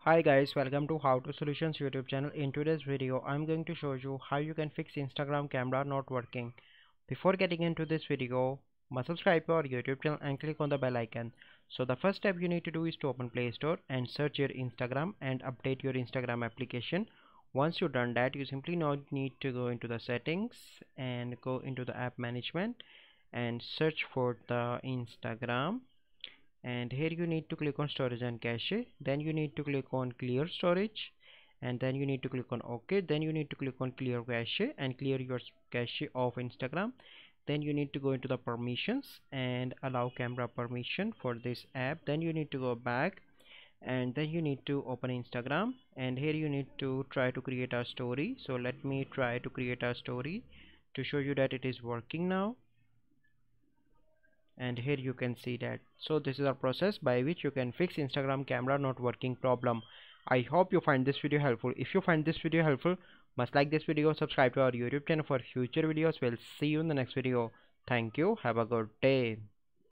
Hi guys, welcome to How to Solutions YouTube channel. In today's video, I'm going to show you how you can fix Instagram camera not working. Before getting into this video, must subscribe to our YouTube channel and click on the bell icon. So the first step you need to do is to open Play Store and search your Instagram and update your Instagram application. Once you've done that, you simply now need to go into the settings and go into the app management and search for the Instagram, and here you need to click on storage and cache. Then you need to click on clear storage, and then you need to click on OK. Then you need to click on clear cache and clear your cache of Instagram. Then you need to go into the permissions and allow camera permission for this app. Then you need to go back, and then you need to open Instagram, and here you need to try to create a story. So let me try to create a story to show you that it is working now. And here you can see that. So this is a process by which you can fix Instagram camera not working problem. I hope you find this video helpful. If you find this video helpful, must like this video, subscribe to our YouTube channel for future videos. We'll see you in the next video. Thank you, have a good day.